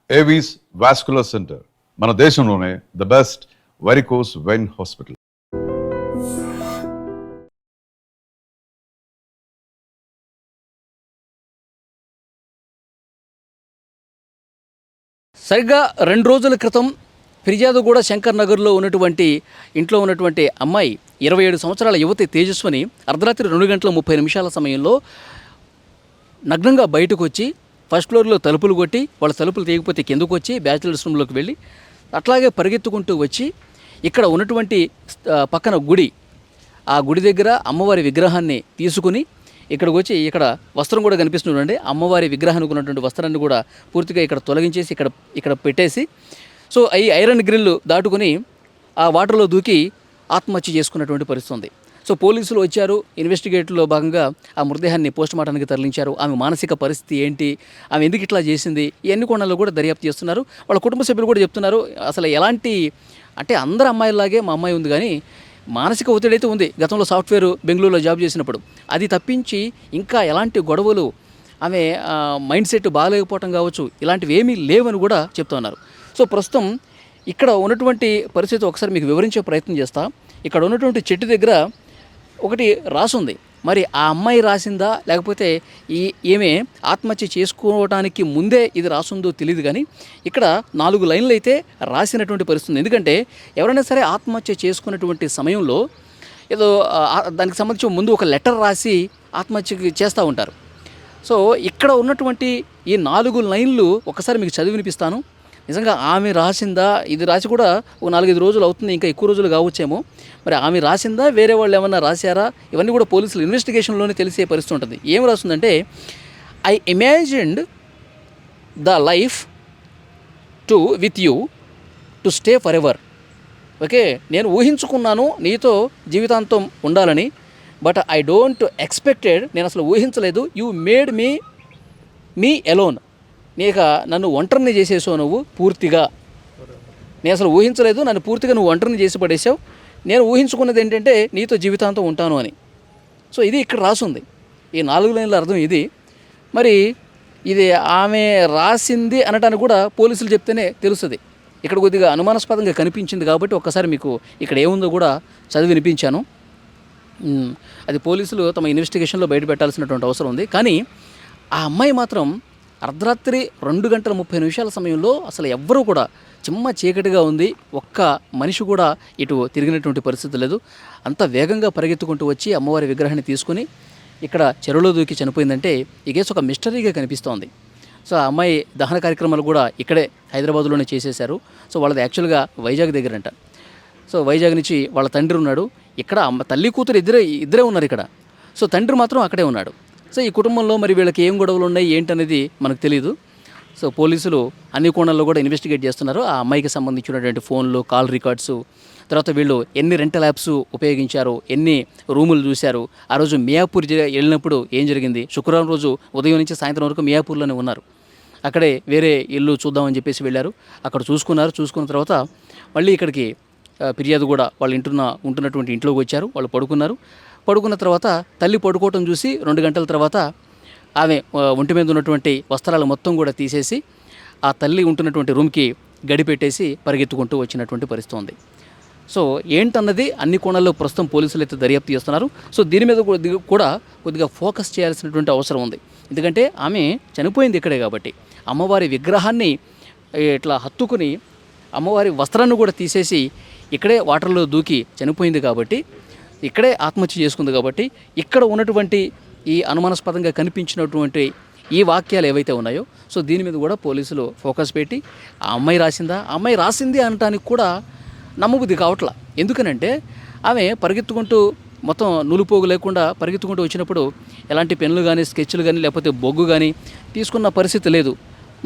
Avis vascular centre మన దేశంలోనే the best varicose vein hospital. సరిగ్గా 2 రోజుల క్రితం ఫిర్యాదుగూడ శంకర్ నగర్లో ఉన్నటువంటి ఇంట్లో ఉన్నటువంటి అమ్మాయి 27 సంవత్సరాల యువతి తేజస్విని అర్ధరాత్రి 2 గంటల 30 నిమిషాల సమయంలో నగ్నంగా బయటకు వచ్చి ఫస్ట్ ఫ్లోర్లో తలుపులు కొట్టి వాళ్ళ తలుపులు తీయకపోతే కిందకు వచ్చి బ్యాచిలర్స్ రూమ్లోకి వెళ్ళి అట్లాగే పరిగెత్తుకుంటూ వచ్చి ఇక్కడ ఉన్నటువంటి పక్కన గుడి, ఆ గుడి దగ్గర అమ్మవారి విగ్రహాన్ని తీసుకుని ఇక్కడికి వచ్చి ఇక్కడ వస్త్రం కూడా కనిపిస్తుందండి. అమ్మవారి విగ్రహానికి ఉన్నటువంటి వస్త్రాన్ని కూడా పూర్తిగా ఇక్కడ తొలగించేసి ఇక్కడ పెట్టేసి సో ఈ ఐరన్ గ్రిల్ దాటుకుని ఆ వాటర్లో దూకి ఆత్మహత్య చేసుకున్నటువంటి పరిస్థితి ఉంది. సో పోలీసులు వచ్చారు, ఇన్వెస్టిగేట్లో భాగంగా ఆ మృతదేహాన్ని పోస్టుమార్టానికి తరలించారు. ఆమె మానసిక పరిస్థితి ఏంటి, ఆమె ఎందుకు ఇట్లా చేసింది, ఇవన్నీ కోణాల్లో కూడా దర్యాప్తు చేస్తున్నారు. వాళ్ళ కుటుంబ సభ్యులు కూడా చెప్తున్నారు అసలు ఎలాంటి అంటే అందరు అమ్మాయిలాగే మా అమ్మాయి ఉంది కానీ మానసిక ఒత్తిడి అయితే ఉంది. గతంలో సాఫ్ట్వేర్ బెంగళూరులో జాబ్ చేసినప్పుడు అది తప్పించి ఇంకా ఎలాంటి గొడవలు, ఆమె మైండ్ సెట్ బాగాలేకపోవటం కావచ్చు, ఇలాంటివి ఏమీ లేవని కూడా చెప్తున్నారు. సో ప్రస్తుతం ఇక్కడ ఉన్నటువంటి పరిస్థితి ఒకసారి మీకు వివరించే ప్రయత్నం చేస్తా. ఇక్కడ ఉన్నటువంటి చెట్టు దగ్గర ఒకటి రాసుంది. మరి ఆ అమ్మాయి రాసిందా లేకపోతే ఈమె ఆత్మహత్య చేసుకోవడానికి ముందే ఇది రాసుందో తెలియదు కానీ ఇక్కడ 4 లైన్లు అయితే రాసినటువంటి పరిస్థితి. ఎందుకంటే ఎవరైనా సరే ఆత్మహత్య చేసుకున్నటువంటి సమయంలో ఏదో దానికి సంబంధించి ముందు ఒక లెటర్ రాసి ఆత్మహత్య చేస్తూ ఉంటారు. సో ఇక్కడ ఉన్నటువంటి ఈ 4 లైన్లు ఒకసారి మీకు చదివి వినిపిస్తాను. నిజంగా ఆమె రాసిందా, ఇది రాసి కూడా ఒక 4-5 రోజులు అవుతుంది, ఇంకా ఎక్కువ రోజులు కావచ్చేమో. మరి ఆమె రాసిందా, వేరే వాళ్ళు ఏమన్నా రాశారా, ఇవన్నీ కూడా పోలీసులు ఇన్వెస్టిగేషన్లోనే తెలిసే పరిస్థితి ఉంటుంది. ఏం రాస్తుందంటే, I imagined the life with you to stay forever. Okay, నేను ఊహించుకున్నాను నీతో జీవితాంతం ఉండాలని, బట్ ఐ డోంట్ ఎక్స్పెక్టెడ్, నేను అసలు ఊహించలేదు. యూ మేడ్ మీ ఎలోన్, నీక నన్ను ఒంటరిని చేసేసావు నువ్వు పూర్తిగా. నేను అసలు ఊహించలేదు, నన్ను పూర్తిగా నువ్వు ఒంటరిని చేసి పడేసావు. నేను ఊహించుకున్నది ఏంటంటే నీతో జీవితాంతం ఉంటాను అని. సో ఇది ఇక్కడ రాసుంది, ఈ 4 లైన్ల అర్థం ఇది. మరి ఇది ఆమె రాసింది అనడానికి కూడా పోలీసులు చెప్తేనే తెలుస్తుంది. ఇక్కడ కొద్దిగా అనుమానాస్పదంగా కనిపించింది కాబట్టి ఒక్కసారి మీకు ఇక్కడ ఏముందో కూడా చదివి వినిపించాను. అది పోలీసులు తమ ఇన్వెస్టిగేషన్లో బయట పెట్టాల్సినటువంటి అవసరం ఉంది. కానీ ఆ అమ్మాయి మాత్రం అర్ధరాత్రి 2 గంటల 30 నిమిషాల సమయంలో అసలు ఎవ్వరూ కూడా, చిమ్మ చీకటిగా ఉంది, ఒక్క మనిషి కూడా ఇటు తిరిగినటువంటి పరిస్థితి లేదు. అంత వేగంగా పరిగెత్తుకుంటూ వచ్చి అమ్మవారి విగ్రహాన్ని తీసుకుని ఇక్కడ చెరువులో దూకి చనిపోయిందంటే ఈ కేసు ఒక మిస్టరీగా కనిపిస్తోంది. సో ఆ అమ్మాయి దహన కార్యక్రమాలు కూడా ఇక్కడే హైదరాబాద్లోనే చేసేశారు. సో వాళ్ళది యాక్చువల్గా వైజాగ్ దగ్గరంట. సో వైజాగ్ నుంచి వాళ్ళ తండ్రి ఉన్నాడు, ఇక్కడ తల్లి కూతురు ఇద్దరే ఉన్నారు ఇక్కడ. సో తండ్రి మాత్రం అక్కడే ఉన్నాడు. సో ఈ కుటుంబంలో మరి వీళ్ళకి ఏం గొడవలు ఉన్నాయి ఏంటనేది మనకు తెలియదు. సో పోలీసులు అన్ని కోణాల్లో కూడా ఇన్వెస్టిగేట్ చేస్తున్నారు. ఆ అమ్మాయికి సంబంధించినటువంటి ఫోన్లు, కాల్ రికార్డ్స్, తర్వాత వీళ్ళు ఎన్ని రెంటల్ యాప్స్ ఉపయోగించారు, ఎన్ని రూములు చూశారు, ఆ రోజు మియాపూర్ వెళ్ళినప్పుడు ఏం జరిగింది, శుక్రవారం రోజు ఉదయం నుంచి సాయంత్రం వరకు మియాపూర్లోనే ఉన్నారు. అక్కడే వేరే ఇల్లు చూద్దామని చెప్పేసి వెళ్ళారు, అక్కడ చూసుకున్న తర్వాత మళ్ళీ ఇక్కడికి ఫిర్యాదు కూడా వాళ్ళు ఉంటున్నటువంటి ఇంట్లోకి వచ్చారు. వాళ్ళు పడుకున్న తర్వాత తల్లి పడుకోవటం చూసి 2 గంటల తర్వాత ఆమె ఒంటి మీద ఉన్నటువంటి వస్త్రాలు మొత్తం కూడా తీసేసి ఆ తల్లి ఉంటున్నటువంటి రూమ్కి గడిపెట్టేసి పరిగెత్తుకుంటూ వచ్చినటువంటి పరిస్థితి ఉంది. సో ఏంటన్నది అన్ని కోణాల్లో ప్రస్తుతం పోలీసులు అయితే దర్యాప్తు చేస్తున్నారు. సో దీని మీద కూడా కొద్దిగా ఫోకస్ చేయాల్సినటువంటి అవసరం ఉంది. ఎందుకంటే ఆమె చనిపోయింది ఇక్కడే కాబట్టి అమ్మవారి విగ్రహాన్ని ఇట్లా హత్తుకుని అమ్మవారి వస్త్రాన్ని కూడా తీసేసి ఇక్కడే వాటర్లో దూకి చనిపోయింది కాబట్టి, ఇక్కడే ఆత్మహత్య చేసుకుంది కాబట్టి, ఇక్కడ ఉన్నటువంటి ఈ అనుమానాస్పదంగా కనిపించినటువంటి ఈ వాక్యాలు ఏవైతే ఉన్నాయో సో దీని మీద కూడా పోలీసులు ఫోకస్ పెట్టి ఆ అమ్మాయి రాసింది అనటానికి కూడా నమ్మబుద్ధి కావట్లా. ఎందుకనంటే ఆమె పరిగెత్తుకుంటూ మొత్తం నులుపోగు లేకుండా పరిగెత్తుకుంటూ వచ్చినప్పుడు ఎలాంటి పెన్నులు కానీ, స్కెచ్లు కానీ, లేకపోతే బొగ్గు కానీ తీసుకున్న పరిస్థితి లేదు.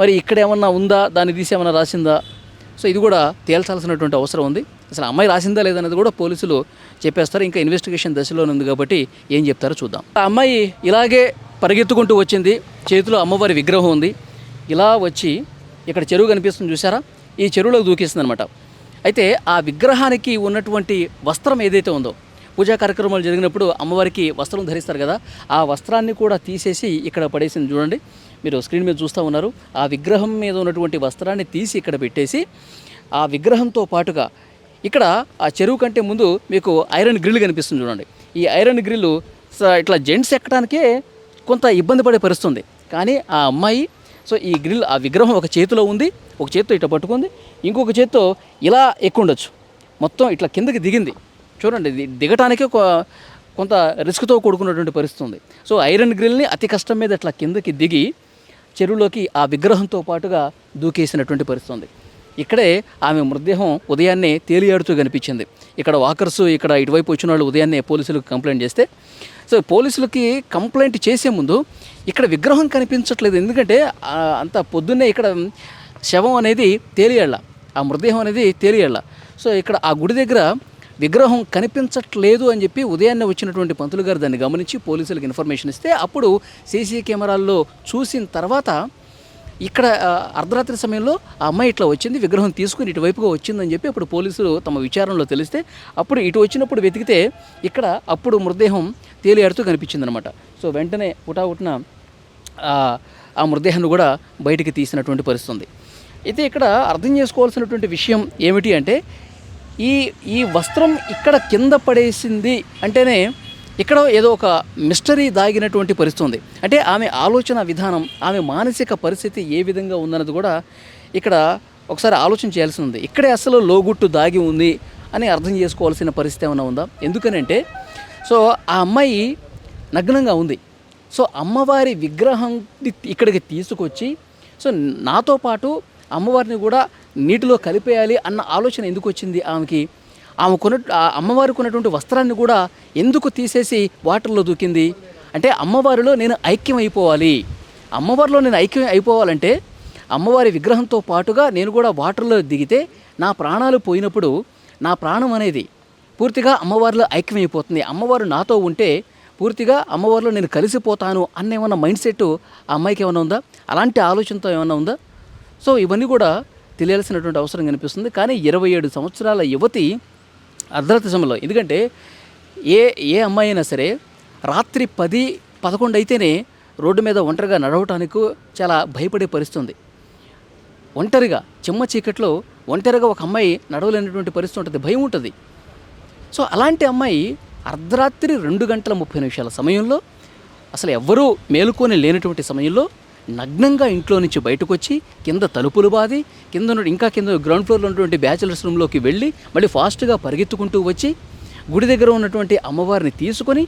మరి ఇక్కడ ఏమన్నా ఉందా, దాన్ని తీసి ఏమన్నా రాసిందా, సో ఇది కూడా తేల్చాల్సినటువంటి అవసరం ఉంది. అసలు అమ్మాయి రాసిందా లేదనేది కూడా పోలీసులు చెప్పేస్తారు. ఇంకా ఇన్వెస్టిగేషన్ దశలోనే ఉంది కాబట్టి ఏం చెప్తారో చూద్దాం. ఆ అమ్మాయి ఇలాగే పరిగెత్తుకుంటూ వచ్చింది, చేతిలో అమ్మవారి విగ్రహం ఉంది, ఇలా వచ్చి ఇక్కడ చెరువు కనిపిస్తుంది చూసారా, ఈ చెరువులోకి దూకేస్తుంది అనమాట. అయితే ఆ విగ్రహానికి ఉన్నటువంటి వస్త్రం ఏదైతే ఉందో, పూజా కార్యక్రమాలు జరిగినప్పుడు అమ్మవారికి వస్త్రం ధరిస్తారు కదా, ఆ వస్త్రాన్ని కూడా తీసేసి ఇక్కడ పడేసింది చూడండి. మీరు స్క్రీన్ మీద చూస్తూ ఉన్నారు. ఆ విగ్రహం మీద ఉన్నటువంటి వస్త్రాన్ని తీసి ఇక్కడ పెట్టేసి ఆ విగ్రహంతో పాటుగా ఇక్కడ ఆ చెరువు కంటే ముందు మీకు ఐరన్ గ్రిల్ కనిపిస్తుంది చూడండి. ఈ ఐరన్ గ్రిల్ ఇట్లా జెంట్స్ ఎక్కడానికే కొంత ఇబ్బంది పడే పరిస్థితుంది. కానీ ఆ అమ్మాయి ఈ గ్రిల్ ఆ విగ్రహం ఒక చేతిలో ఉంది, ఒక చేతితో ఇట్లా పట్టుకుంది, ఇంకొక చేతితో ఇలా ఎక్కుండొచ్చు. మొత్తం ఇట్లా కిందకి దిగింది చూడండి. దిగటానికే కొంత రిస్క్తో కూడుకున్నటువంటి పరిస్థితి ఉంది. ఐరన్ గ్రిల్ని అతి కష్టం మీద ఇట్లా కిందకి దిగి చెరువులోకి ఆ విగ్రహంతో పాటుగా దూకేసినటువంటి పరిస్థితి ఉంది. ఇక్కడే ఆమె మృతదేహం ఉదయాన్నే తేలియాడుతూ కనిపించింది. ఇక్కడ వాకర్స్ ఇక్కడ ఇటువైపు వచ్చిన వాళ్ళు ఉదయాన్నే పోలీసులకు కంప్లైంట్ చేస్తే పోలీసులకి కంప్లైంట్ చేసే ముందు ఇక్కడ విగ్రహం కనిపించట్లేదు. ఎందుకంటే అంత పొద్దున్నే ఇక్కడ శవం అనేది తేలియాళ్ళ, ఆ మృతదేహం అనేది తేలియాళ్ళ. ఇక్కడ ఆ గుడి దగ్గర విగ్రహం కనిపించట్లేదు అని చెప్పి ఉదయాన్నే వచ్చినటువంటి పంతులు గారు దాన్ని గమనించి పోలీసులకు ఇన్ఫర్మేషన్ ఇస్తే అప్పుడు సీసీ కెమెరాల్లో చూసిన తర్వాత ఇక్కడ అర్ధరాత్రి సమయంలో ఆ అమ్మాయి ఇట్లా వచ్చింది, విగ్రహం తీసుకుని ఇటువైపుగా వచ్చిందని చెప్పి అప్పుడు పోలీసులు తమ విచారణలో తెలిస్తే అప్పుడు ఇటు వచ్చినప్పుడు వెతికితే ఇక్కడ అప్పుడు మృతదేహం తేలియాడుతూ కనిపించిందనమాట. వెంటనే హుటాహుటిన ఆ మృతదేహాన్ని కూడా బయటికి తీసినటువంటి పరిస్థితి ఉంది. అయితే ఇక్కడ అర్థం చేసుకోవాల్సినటువంటి విషయం ఏమిటి అంటే ఈ వస్త్రం ఇక్కడ కింద పడేసింది అంటేనే ఇక్కడ ఏదో ఒక మిస్టరీ దాగినటువంటి పరిస్థితి ఉంది. అంటే ఆమె ఆలోచన విధానం, ఆమె మానసిక పరిస్థితి ఏ విధంగా ఉందన్నది కూడా ఇక్కడ ఒకసారి ఆలోచన చేయాల్సి ఉంది. ఇక్కడే అసలు లోగుట్టు దాగి ఉంది అని అర్థం చేసుకోవాల్సిన పరిస్థితి ఏమైనా ఉందా? ఎందుకనంటే ఆ అమ్మాయి నగ్నంగా ఉంది. అమ్మవారి విగ్రహం ఇక్కడికి తీసుకొచ్చి నాతో పాటు అమ్మవారిని కూడా నీటిలో కలిపేయాలి అన్న ఆలోచన ఎందుకు వచ్చింది ఆమెకి? అమ్మవారికి ఉన్నటువంటి వస్త్రాన్ని కూడా ఎందుకు తీసేసి వాటర్లో దూకింది? అంటే అమ్మవారిలో నేను ఐక్యం అయిపోవాలి, అమ్మవారిలో నేను ఐక్యం అయిపోవాలంటే అమ్మవారి విగ్రహంతో పాటుగా నేను కూడా వాటర్లో దిగితే నా ప్రాణాలు పోయినప్పుడు నా ప్రాణం అనేది పూర్తిగా అమ్మవారిలో ఐక్యం అయిపోతుంది, అమ్మవారు నాతో ఉంటే పూర్తిగా అమ్మవారిలో నేను కలిసిపోతాను అన్న ఏమన్నా మైండ్ సెట్ ఆ అమ్మాయికి ఏమైనా ఉందా? అలాంటి ఆలోచనతో ఏమైనా ఉందా? ఇవన్నీ కూడా తెలియాల్సినటువంటి అవసరం కనిపిస్తుంది. కానీ 27 సంవత్సరాల యువతి అర్ధరాత్రి సమయంలో, ఎందుకంటే ఏ అమ్మాయి అయినా సరే రాత్రి 10-11 అయితేనే రోడ్డు మీద ఒంటరిగా నడవటానికి చాలా భయపడే పరిస్థితి. ఒంటరిగా చిమ్మ చీకట్లో ఒంటరిగా ఒక అమ్మాయి నడవలేనటువంటి పరిస్థితి ఉంటుంది, భయం ఉంటుంది. అలాంటి అమ్మాయి అర్ధరాత్రి 2:30 సమయంలో అసలు ఎవ్వరూ మేలుకొని లేనటువంటి సమయంలో నగ్నంగా ఇంట్లో నుంచి బయటకు వచ్చి కింద తలుపులు బాది కింద గ్రౌండ్ ఫ్లోర్లో ఉన్నటువంటి బ్యాచిలర్స్ రూమ్లోకి వెళ్ళి మళ్ళీ ఫాస్ట్గా పరిగెత్తుకుంటూ వచ్చి గుడి దగ్గర ఉన్నటువంటి అమ్మవారిని తీసుకొని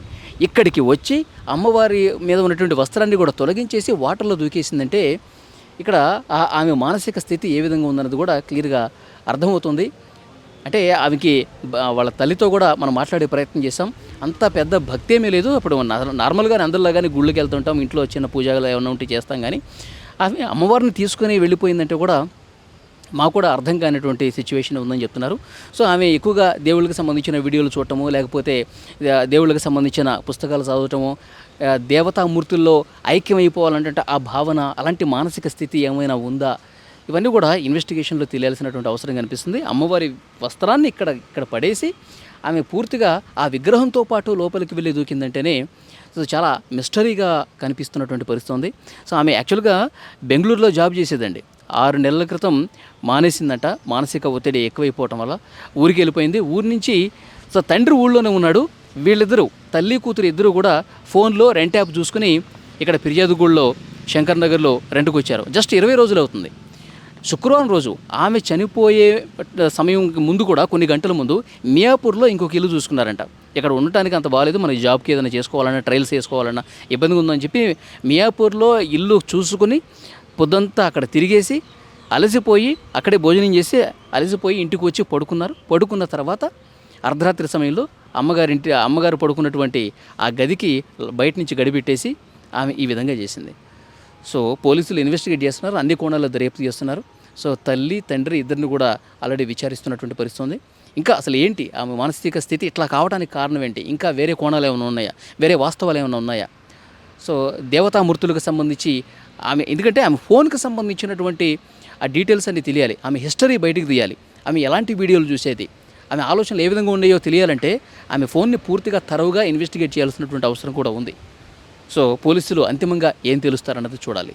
ఇక్కడికి వచ్చి అమ్మవారి మీద ఉన్నటువంటి వస్త్రాన్ని కూడా తొలగించేసి వాటర్లో దూకేసిందంటే ఇక్కడ ఆమె మానసిక స్థితి ఏ విధంగా ఉందన్నది కూడా క్లియర్గా అర్థమవుతుంది. అంటే ఆమెకి వాళ్ళ తల్లితో కూడా మనం మాట్లాడే ప్రయత్నం చేసాం. అంత పెద్ద భక్తి ఏమీ లేదు. అప్పుడు నార్మల్గానే అందరిలాగానే గుళ్ళకి వెళ్తుంటాం, ఇంట్లో చిన్న పూజలు ఏమైనా ఉంటే చేస్తాం. కానీ ఆమె అమ్మవారిని తీసుకుని వెళ్ళిపోయిందంటే కూడా మాకు కూడా అర్థం కానిటువంటి సిచ్యువేషన్ ఉందని చెప్తున్నారు. ఆమె ఎక్కువగా దేవుళ్ళకి సంబంధించిన వీడియోలు చూడటము, లేకపోతే దేవుళ్ళకి సంబంధించిన పుస్తకాలు చదవటము, దేవతామూర్తుల్లో ఐక్యమైపోవాలంటే ఆ భావన, అలాంటి మానసిక స్థితి ఏమైనా ఉందా, ఇవన్నీ కూడా ఇన్వెస్టిగేషన్లో తెలియాల్సినటువంటి అవసరం కనిపిస్తుంది. అమ్మవారి వస్త్రాన్ని ఇక్కడ పడేసి ఆమె పూర్తిగా ఆ విగ్రహంతో పాటు లోపలికి వెళ్ళి దూకిందంటేనే చాలా మిస్టరీగా కనిపిస్తున్నటువంటి పరిస్థితి ఉంది. ఆమె యాక్చువల్గా బెంగళూరులో జాబ్ చేసేదండి. 6 నెలల క్రితం మానేసిందంట, మానసిక ఒత్తిడి ఎక్కువైపోవటం వల్ల ఊరికి వెళ్ళిపోయింది. ఊరి నుంచి తండ్రి ఊళ్ళోనే ఉన్నాడు. వీళ్ళిద్దరూ తల్లి కూతురు ఇద్దరు కూడా ఫోన్లో రెంట్ యాప్ చూసుకుని ఇక్కడ ఫిర్యాదుగూడలో శంకర్ నగర్లో రెంట్కి వచ్చారు. జస్ట్ 20 రోజులు అవుతుంది. శుక్రవారం రోజు ఆమె చనిపోయే సమయం ముందు కూడా కొన్ని గంటల ముందు మియాపూర్లో ఇంకొక ఇల్లు చూసుకున్నారంట. ఇక్కడ ఉండటానికి అంత బాగాలేదు, మనకి జాబ్కి ఏదైనా చేసుకోవాలన్నా ట్రయల్స్ వేసుకోవాలన్నా ఇబ్బందిగా ఉందని చెప్పి మియాపూర్లో ఇల్లు చూసుకుని పొద్దంతా అక్కడ తిరిగేసి అలసిపోయి అక్కడే భోజనం చేసి అలసిపోయి ఇంటికి వచ్చి పడుకున్నారు. పడుకున్న తర్వాత అర్ధరాత్రి సమయంలో అమ్మగారు పడుకున్నటువంటి ఆ గదికి బయట నుంచి గడిపెట్టేసి ఆమె ఈ విధంగా చేసింది. పోలీసులు ఇన్వెస్టిగేట్ చేస్తున్నారు, అన్ని కోణాల్లో దర్యాప్తు చేస్తున్నారు. తల్లి తండ్రి ఇద్దరిని కూడా ఆల్రెడీ విచారిస్తున్నటువంటి పరిస్థితి ఉంది. ఇంకా అసలు ఏంటి ఆమె మానసిక స్థితి ఇట్లా కావడానికి కారణం ఏంటి, ఇంకా వేరే కోణాలు ఏమైనా ఉన్నాయా, వేరే వాస్తవాలు ఏమైనా ఉన్నాయా? దేవతామూర్తులకు సంబంధించి ఎందుకంటే ఆమె ఫోన్కి సంబంధించినటువంటి ఆ డీటెయిల్స్ అన్నీ తెలియాలి, ఆమె హిస్టరీ బయటికి తీయాలి, ఆమె ఎలాంటి వీడియోలు చూసేది, ఆమె ఆలోచనలు ఏ విధంగా ఉన్నాయో తెలియాలంటే ఆమె ఫోన్ని పూర్తిగా తరవుగా ఇన్వెస్టిగేట్ చేయాల్సినటువంటి అవసరం కూడా ఉంది. పోలీసులు అంతిమంగా ఏం తెలుస్తారన్నది చూడాలి.